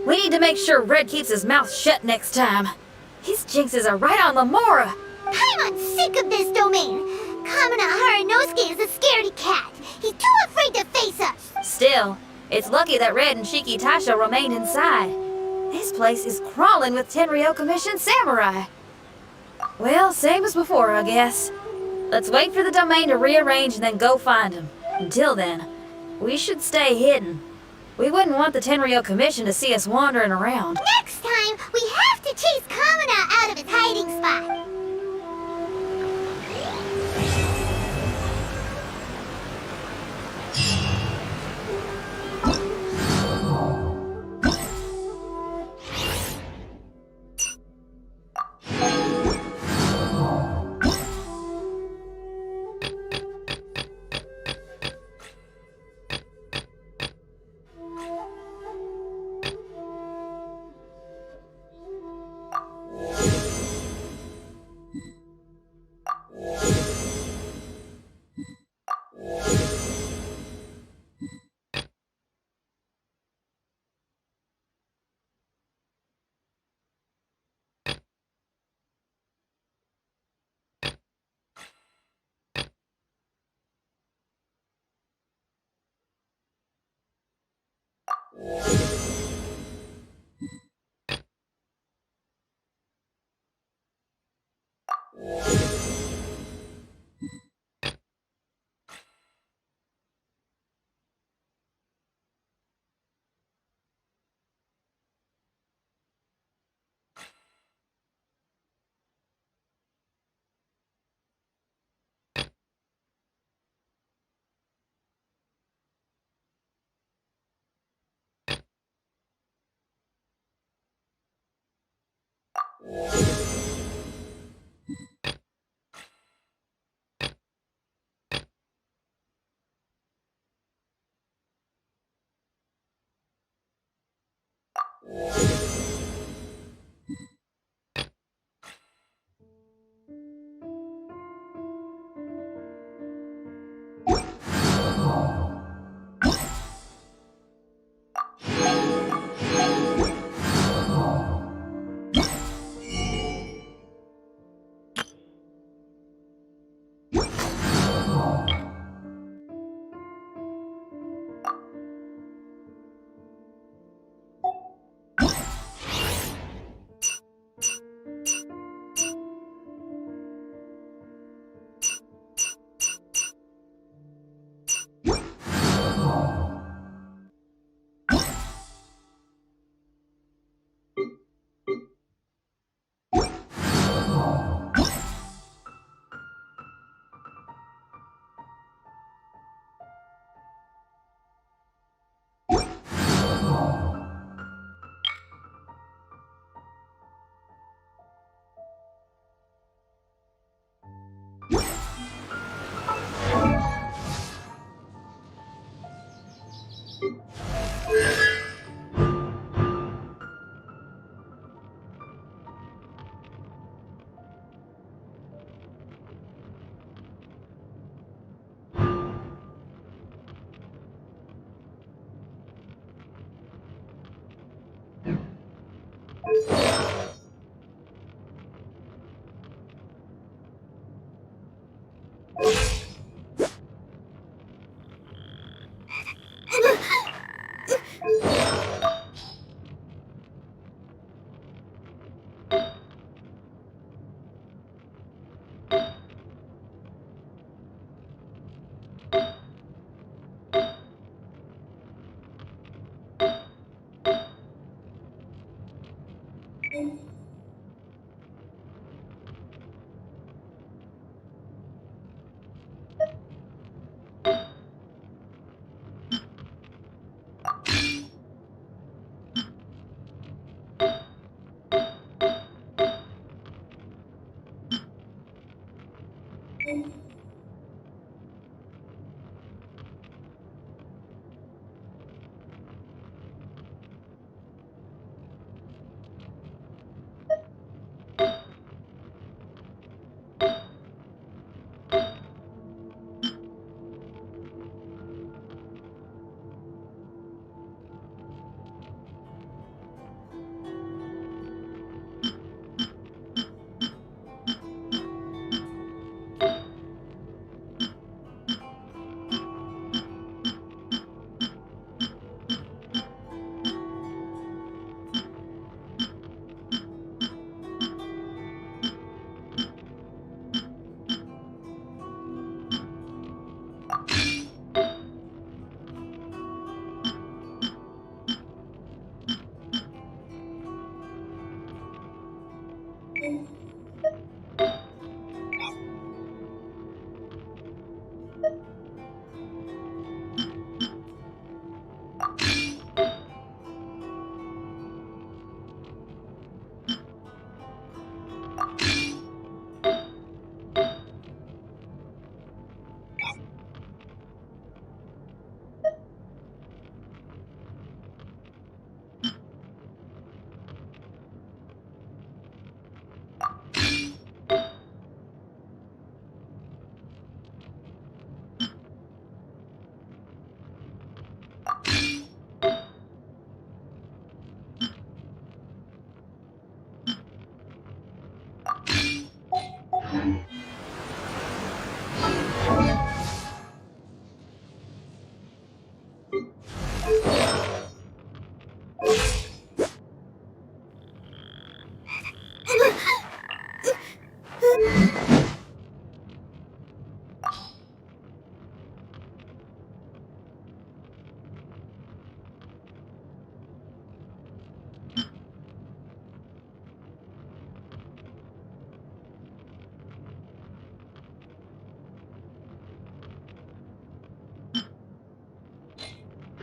we need to make sure Red keeps his mouth shut next time. His jinxes are right on Lamora. I'm sick of this domain. Kamina Haranosuke is a scaredy cat. He's too afraid to face us. Still, it's lucky that Red and Shiki Taisho remained inside. This place is crawling with Tenryo Commission samurai. Well, same as before, I guess. Let's wait for the domain to rearrange and then go find them. Until then, we should stay hidden. We wouldn't want the Tenryo Commission to see us wandering around. Next time, we have to chase Kamina out of his hiding spot.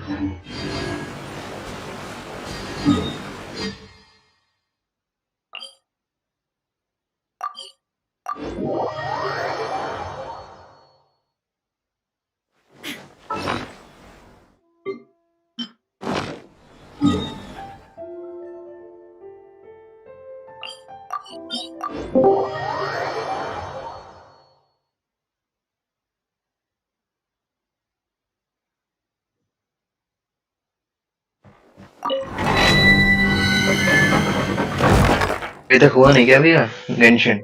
अभी तक हुआ नहीं क्या भैया Genshin?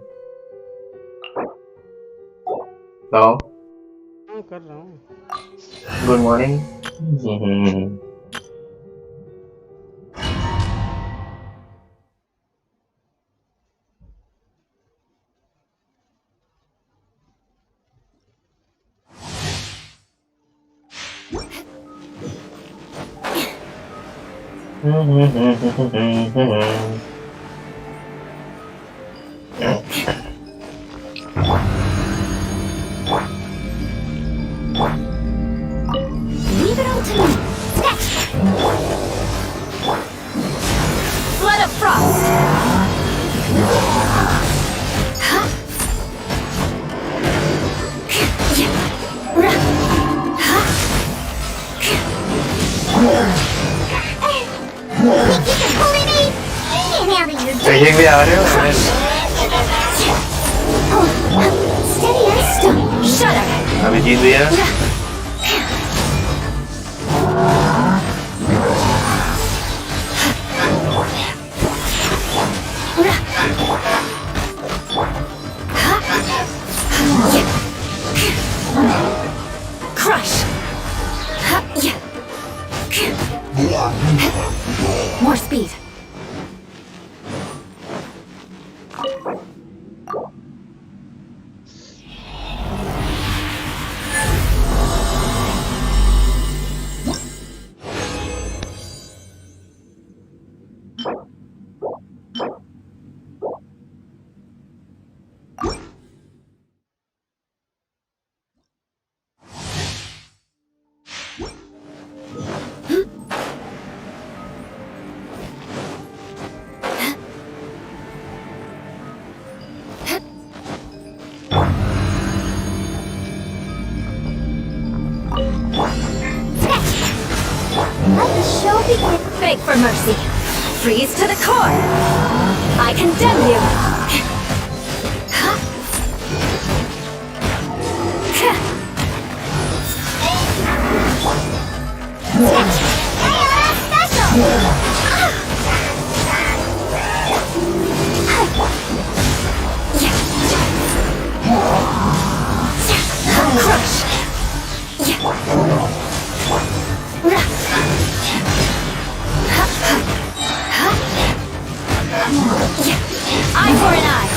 Hello, हाँ कर रहा हूँ। Good morning. Leave it all to me. Flood of frost! You keep pulling me. Get out of your कहीं भी आ रहे हो? steady as stone. Shudder! अभी जीत भैया। Crush! More speed. Let the show begin. Beg for mercy. Freeze to the core. I condemn you. Crush. Eye for an eye.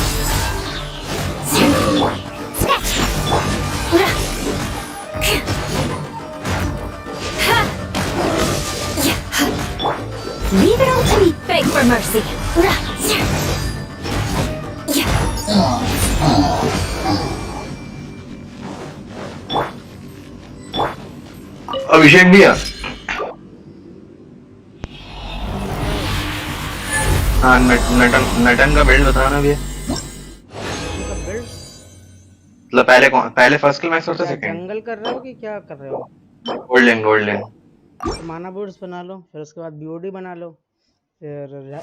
Leave it all to me. Beg for mercy. अभिषेक भैया। हाँ नटन का build बताना भैया। मतलब पहले first kill max होता second? जंगल कर रहे हो कि क्या कर रहे हो? गोल्डन माना बूट्स बना लो, फिर उसके बाद बीओडी बना लो, फिर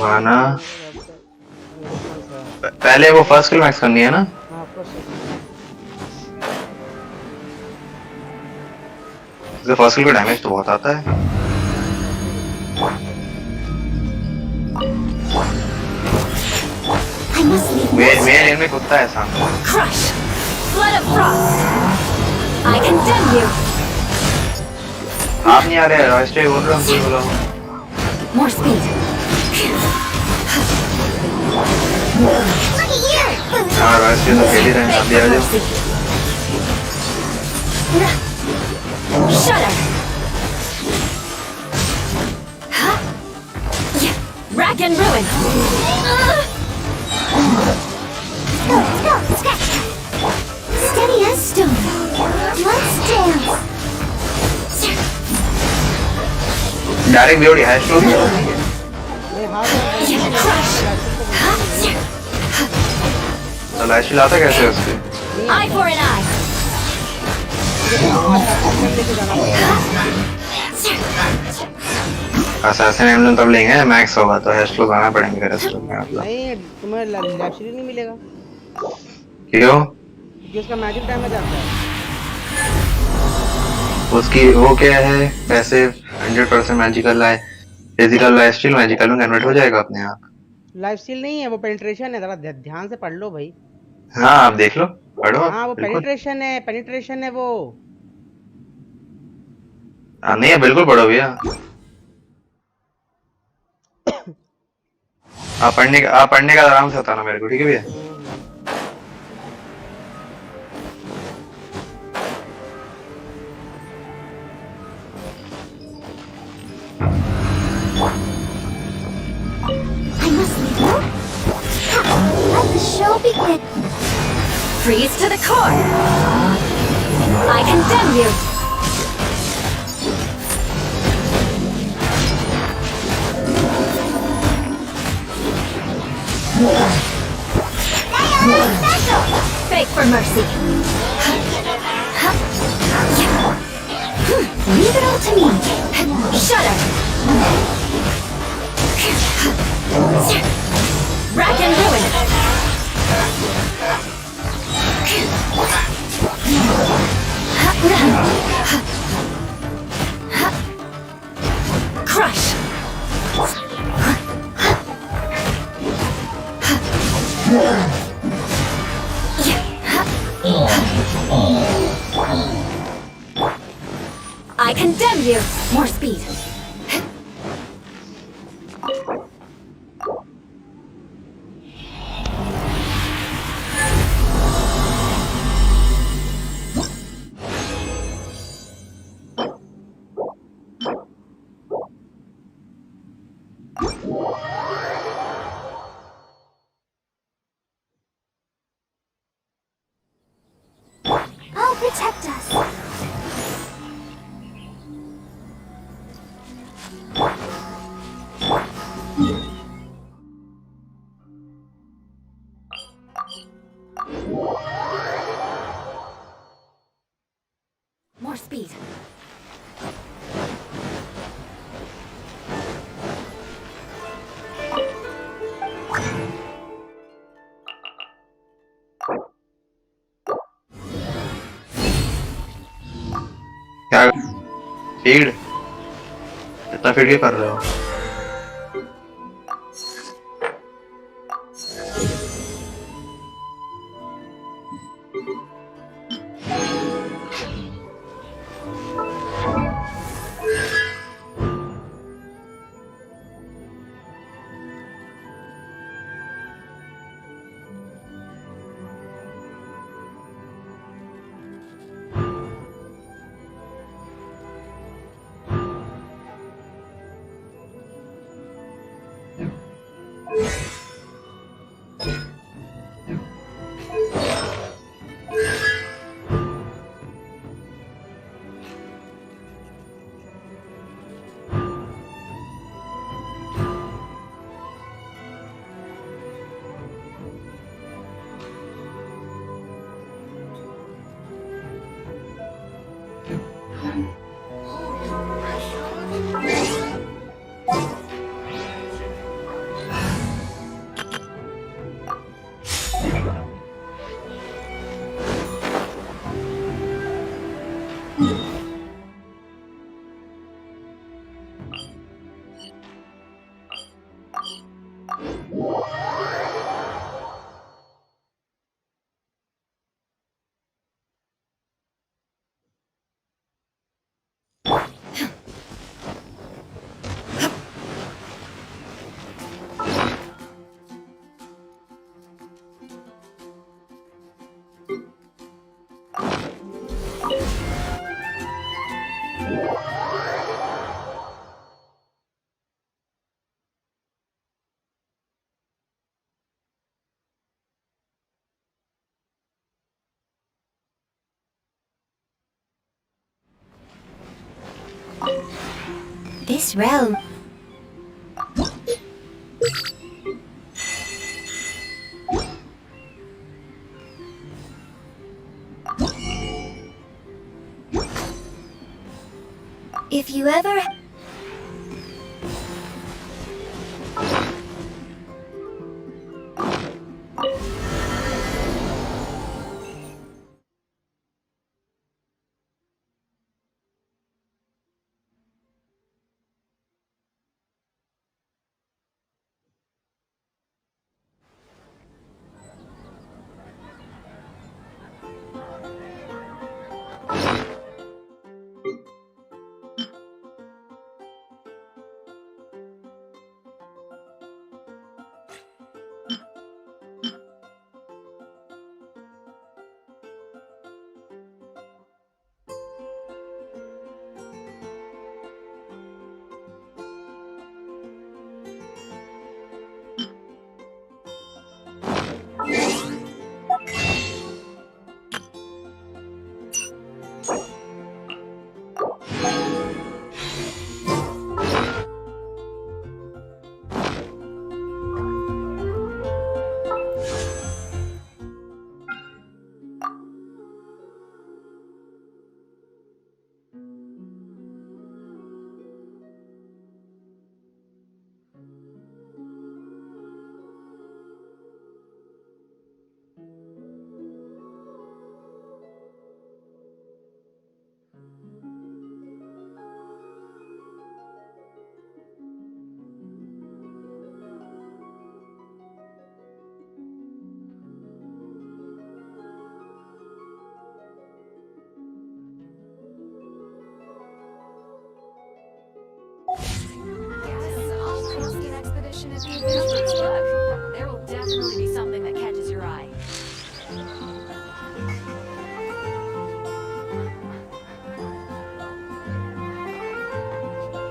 माना पहले वो फर्स्ट किल मैक्स करनी है ना? हाँ फर्स्ट किल का डैमेज तो बहुत आता है। मेरे लेन में कुत्ता है सामने। Crush. Flood of frost. I condemn you. आप नहीं आ रहे, राष्ट्रीय बोल रहा हूँ, बोला हूँ। More speed. हाँ राष्ट्रीय तो खेल ही रहे हैं, आप भी आ जाओ। Shudder. Rack and ruin. Go, scratch. Steady as stone. Let's dance. Direct VOD hash to वो हाथ तो लैश लाता कैसे है उसके Eye for an eye. लेके जाना पड़ेगा। असैसिन एम्बलम तब लेंगे मैक्स होगा तो हैश टू लाना पड़ेंगे फिर इसको मतलब नहीं तुम्हें लैप्सली नहीं मिलेगा क्यों क्योंकि उसका मैजिक डैमेज आता है। उसकी वो क्या है पैसिव 100% मैजिकल है फिजिकल लाइफस्टाइल मैजिकल में कन्वर्ट हो जाएगा अपने आप। लाइफ स्टील नहीं है वो पेनिट्रेशन है, जरा ध्यान से पढ़ लो भाई। हाँ आप देख लो पढ़ो आप हाँ वो बिल्कुल पेनिट्रेशन है वो। हाँ नहीं है बिल्कुल पढ़ो भैया आप पढ़ने का आराम से बताना मेरे को ठीक है भैया। I must leave now. Let the show begin. Freeze to the core. I condemn you. Beg for mercy. Leave it all to me. Shudder. Rack and ruin. Crush. I condemn you. More speed. I'll protect us. More speed. क्या feed इतना feed क्यों कर रहे हो This realm. If you ever... Yes, I'll post an expedition if you